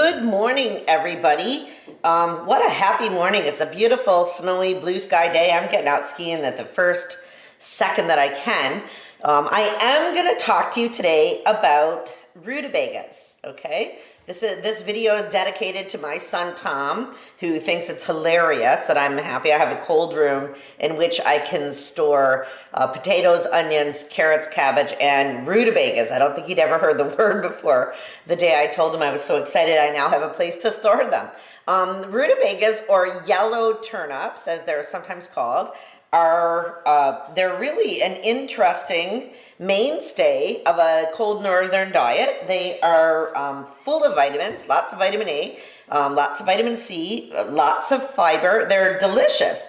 Good morning, everybody. What a happy morning. It's a beautiful, snowy, blue sky day. I'm getting out skiing at the first second that I can. I am going to talk to you today about rutabagas, okay? This video is dedicated to my son, Tom, who thinks it's hilarious that I'm happy I have a cold room in which I can store potatoes, onions, carrots, cabbage, and rutabagas. I don't think he'd ever heard the word before the day I told him I was so excited I now have a place to store them. Rutabagas, or yellow turnips, as they're sometimes called, they're really an interesting mainstay of a cold northern diet. They are full of vitamins, lots of vitamin A, lots of vitamin C, lots of fiber. They're delicious.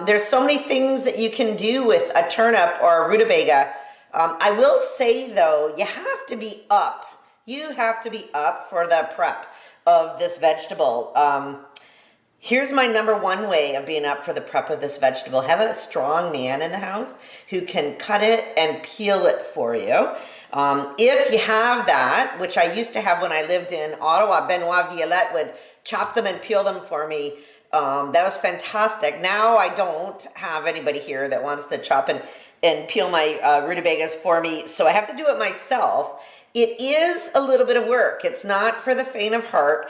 There's so many things that you can do with a turnip or a rutabaga. I will say though, you have to be up. You have to be up for the prep of this vegetable. Here's my number one way of being up for the prep of this vegetable. Have a strong man in the house who can cut it and peel it for you. If you have that, which I used to have when I lived in Ottawa, Benoit Violette would chop them and peel them for me. That was fantastic. Now I don't have anybody here that wants to chop and peel my rutabagas for me, so I have to do it myself. It is a little bit of work. It's not for the faint of heart.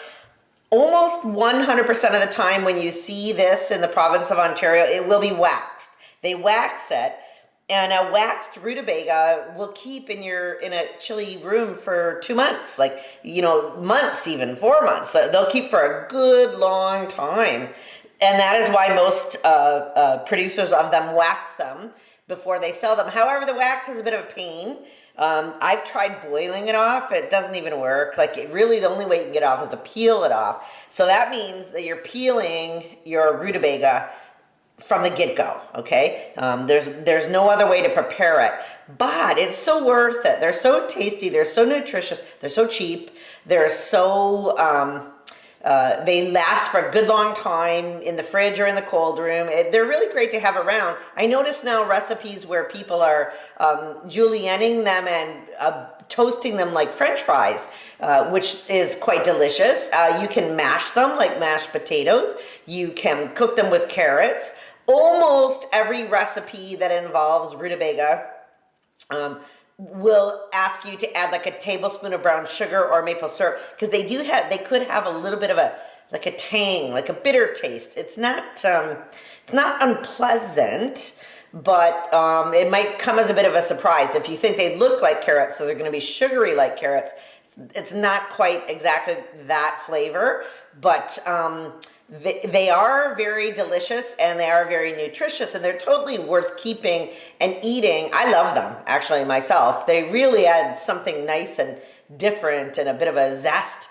Almost 100% of the time when you see this in the province of Ontario, it will be waxed. They wax it, and a waxed rutabaga will keep in a chilly room for 2 months, like, months, even 4 months. They'll keep for a good long time. And that is why most producers of them wax them before they sell them. However, the wax is a bit of a pain. I've tried boiling it off. It doesn't even work. Really the only way you can get it off is to peel it off. So that means that you're peeling your rutabaga from the get-go, okay? There's no other way to prepare it, but it's so worth it. They're so tasty. They're so nutritious. They're so cheap. They're so... they last for a good long time in the fridge or in the cold room. They're really great to have around. I notice now recipes where people are julienning them and toasting them like French fries, which is quite delicious. You can mash them like mashed potatoes. You can cook them with carrots. Almost every recipe that involves rutabaga will ask you to add like a tablespoon of brown sugar or maple syrup, because they could have a little bit of a tang, like a bitter taste. It's not unpleasant, but it might come as a bit of a surprise. If you think they look like carrots, so they're going to be sugary like carrots, it's not quite exactly that flavor, but they are very delicious and they are very nutritious, and they're totally worth keeping and eating. I love them, actually, myself. They really add something nice and different and a bit of a zest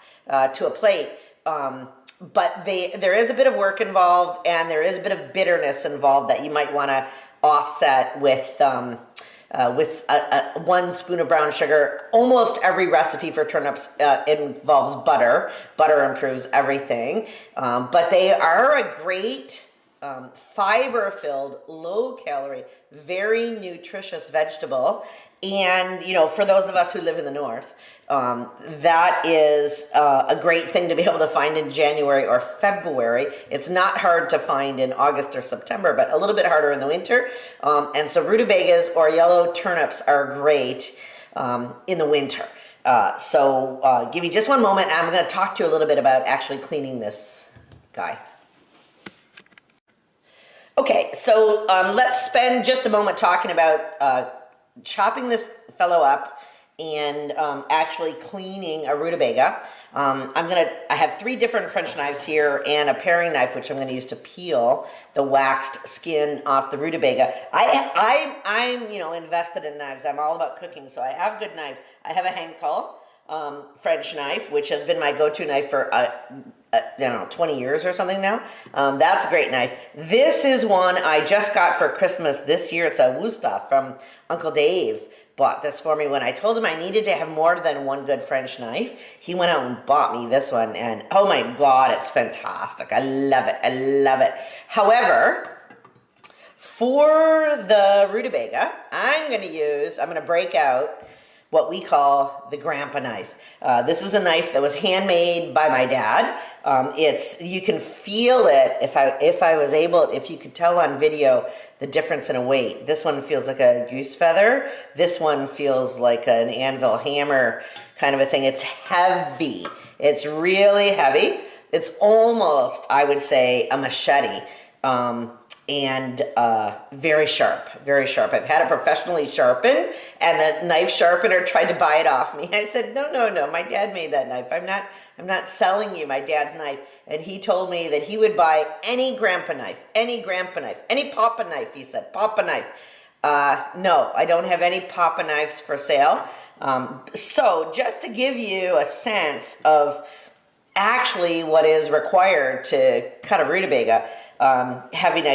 to a plate. But there is a bit of work involved, and there is a bit of bitterness involved that you might want to offset with 1 spoon of brown sugar. Almost every recipe for turnips involves butter. Butter improves everything. But they are a great fiber-filled, low-calorie, very nutritious vegetable. And, for those of us who live in the north, that is a great thing to be able to find in January or February. It's not hard to find in August or September, but a little bit harder in the winter. And so rutabagas or yellow turnips are great in the winter. So give me just one moment. I'm going to talk to you a little bit about actually cleaning this guy. Okay, so let's spend just a moment talking about chopping this fellow up and actually cleaning a rutabaga. I have 3 different French knives here and a paring knife, which I'm going to use to peel the waxed skin off the rutabaga. I'm invested in knives. I'm all about cooking, so I have good knives. I have a Henkel French knife, which has been my go-to knife for 20 years or something now. That's a great knife. This is one I just got for Christmas this year. It's a Wusthof from Uncle Dave. Bought this for me when I told him I needed to have more than one good French knife. He went out and bought me this one, and oh my God, it's fantastic. I love it. I love it. However, for the rutabaga, I'm going to break out what we call the grandpa knife. This is a knife that was handmade by my dad. You can feel it if you could tell on video the difference in a weight. This one feels like a goose feather. This one feels like an anvil hammer kind of a thing. It's heavy. It's really heavy. It's almost, I would say, a machete. And very sharp, very sharp. I've had it professionally sharpened, and the knife sharpener tried to buy it off me. I said, no, my dad made that knife. I'm not selling you my dad's knife. And he told me that he would buy any grandpa knife, any papa knife, he said, papa knife. No, I don't have any papa knives for sale. So just to give you a sense of actually what is required to cut a rutabaga, having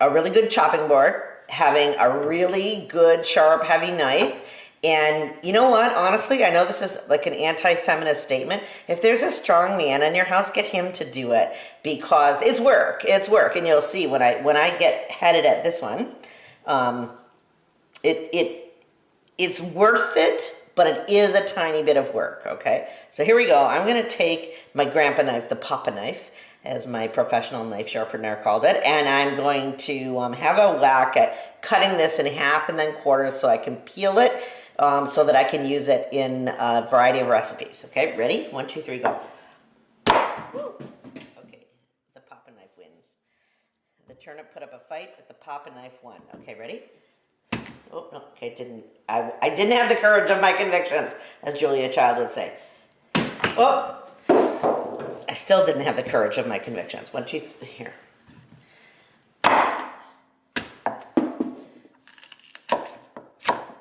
a really good chopping board, having a really good sharp heavy knife, and you know what, honestly, I know this is like an anti-feminist statement. If there's a strong man in your house, get him to do it, because it's work, and you'll see when I get headed at this one, it's worth it, but it is a tiny bit of work, okay? So here we go. I'm gonna take my grandpa knife, the papa knife, as my professional knife sharpener called it, and I'm going to have a whack at cutting this in half and then quarters so I can peel it so that I can use it in a variety of recipes. Okay, ready? 1, 2, 3, go. Woo. Okay, the papa knife wins. The turnip put up a fight, but the papa knife won. Okay, ready? Oh, no, okay, I didn't have the courage of my convictions, as Julia Child would say. Oh, I still didn't have the courage of my convictions. 1, 2, here.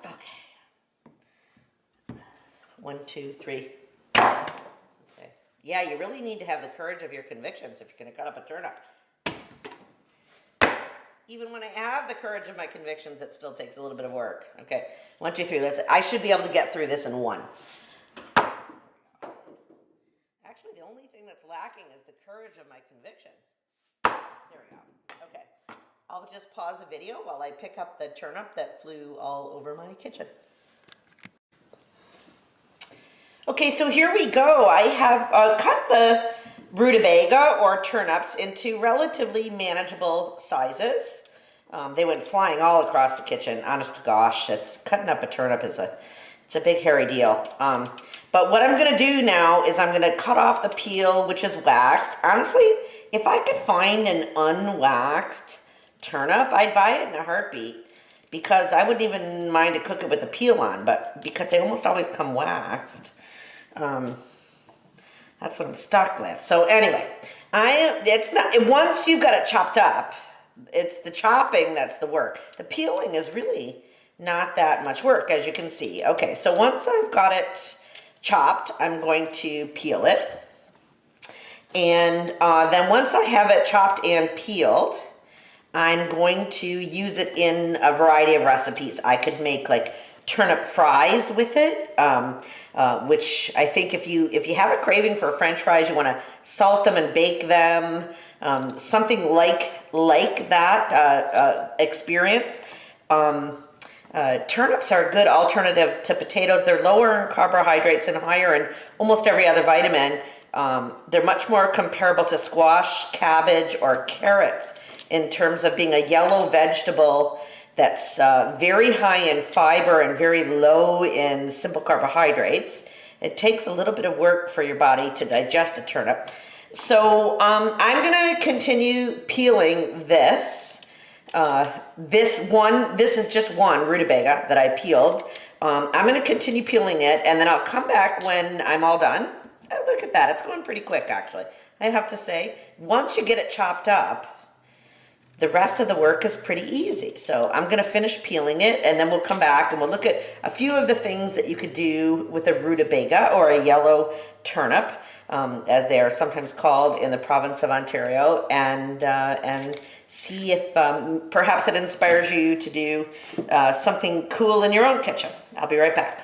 Okay. 1, 2, 3. Okay. Yeah, you really need to have the courage of your convictions if you're going to cut up a turnip. Even when I have the courage of my convictions, it still takes a little bit of work. Okay, 1, 2, 3. I should be able to get through this in 1. Actually, the only thing that's lacking is the courage of my convictions. There we go. Okay, I'll just pause the video while I pick up the turnip that flew all over my kitchen. Okay, so here we go. I have cut the rutabaga or turnips into relatively manageable sizes. They went flying all across the kitchen. Honest to gosh, cutting up a turnip it's a big hairy deal. But what I'm gonna do now is I'm gonna cut off the peel, which is waxed. Honestly, if I could find an unwaxed turnip, I'd buy it in a heartbeat, because I wouldn't even mind to cook it with the peel on, but because they almost always come waxed, that's what I'm stuck with. So anyway, once you've got it chopped up, it's the chopping that's the work. The peeling is really not that much work, as you can see. Okay, so once I've got it chopped, I'm going to peel it. And then once I have it chopped and peeled, I'm going to use it in a variety of recipes. I could make like turnip fries with it, which I think if you have a craving for French fries, you want to salt them and bake them, something like that experience. Turnips are a good alternative to potatoes. They're lower in carbohydrates and higher in almost every other vitamin. They're much more comparable to squash, cabbage, or carrots in terms of being a yellow vegetable that's very high in fiber and very low in simple carbohydrates. It takes a little bit of work for your body to digest a turnip. So I'm gonna continue peeling this. This is just one rutabaga that I peeled. I'm gonna continue peeling it, and then I'll come back when I'm all done. Oh, look at that, it's going pretty quick actually. I have to say, once you get it chopped up, the rest of the work is pretty easy. So I'm gonna finish peeling it, and then we'll come back and we'll look at a few of the things that you could do with a rutabaga or a yellow turnip, as they are sometimes called in the province of Ontario, and see if perhaps it inspires you to do something cool in your own kitchen. I'll be right back.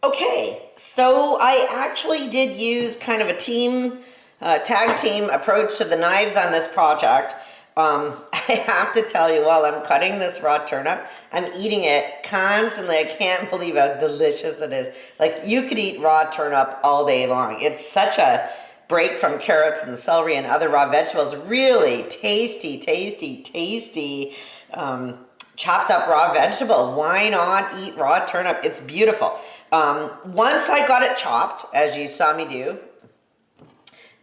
Okay, so I actually did use kind of a tag team approach to the knives on this project. I have to tell you, while I'm cutting this raw turnip, I'm eating it constantly. I can't believe how delicious it is. Like, you could eat raw turnip all day long. It's such a break from carrots and celery and other raw vegetables. Really tasty, tasty, tasty chopped up raw vegetable. Why not eat raw turnip? It's beautiful. Once I got it chopped, as you saw me do,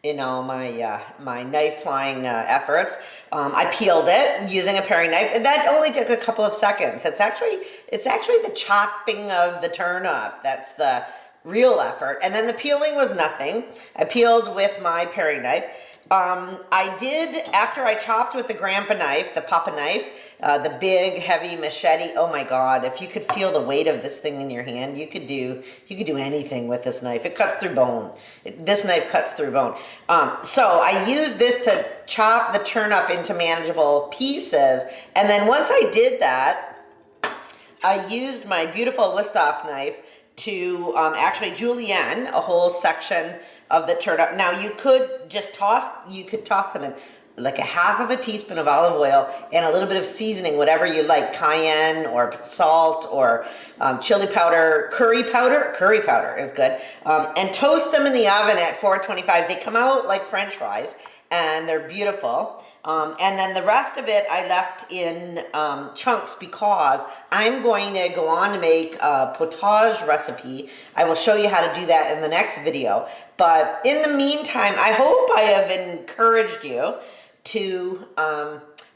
my knife flying efforts, I peeled it using a paring knife, and that only took a couple of seconds. It's actually the chopping of the turnip that's the real effort, and then the peeling was nothing. I peeled with my paring knife. I did, after I chopped with the grandpa knife, the papa knife, the big heavy machete. Oh my God, if you could feel the weight of this thing in your hand, you could do anything with this knife. It cuts through bone. This knife cuts through bone. So I used this to chop the turnip into manageable pieces, and then once I did that, I used my beautiful Listoff knife to actually julienne a whole section of the turnip. Now you could just toss them in like a half of a teaspoon of olive oil and a little bit of seasoning, whatever you like, cayenne or salt or chili powder, curry powder is good, and toast them in the oven at 425. They come out like French fries, and they're beautiful. And then the rest of it I left in chunks because I'm going to go on to make a potage recipe. I will show you how to do that in the next video. But in the meantime, I hope I have encouraged you to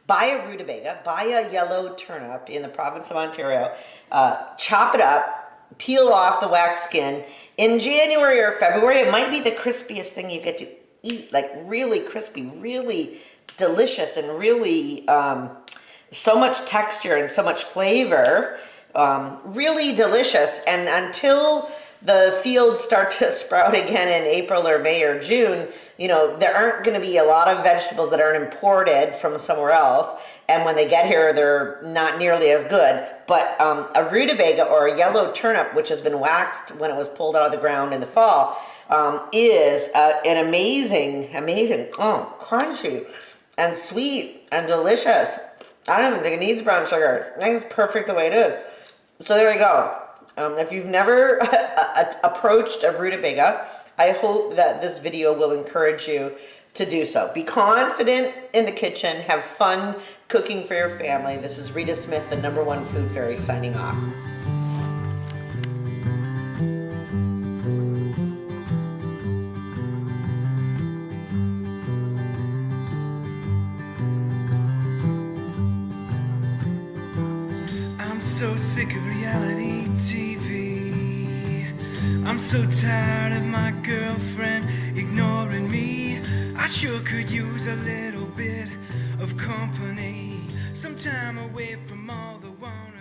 buy a rutabaga, buy a yellow turnip in the province of Ontario, chop it up, peel off the wax skin. In January or February, it might be the crispiest thing you get to eat, like really crispy, really delicious, and really so much texture and so much flavor, really delicious. And until the fields start to sprout again in April or May or June, there aren't going to be a lot of vegetables that aren't imported from somewhere else, and when they get here, they're not nearly as good. But a rutabaga or a yellow turnip, which has been waxed when it was pulled out of the ground in the fall, is an amazing, crunchy and sweet and delicious. I don't even think it needs brown sugar. I think it's perfect the way it is. So there we go. If you've never approached a rutabaga, I hope that this video will encourage you to do so. Be confident in the kitchen. Have fun cooking for your family. This is Rita Smith, the #1 food fairy, signing off. I'm so sick of reality TV. I'm so tired of my girlfriend ignoring me. I sure could use a little bit of company, some time away from all the wanna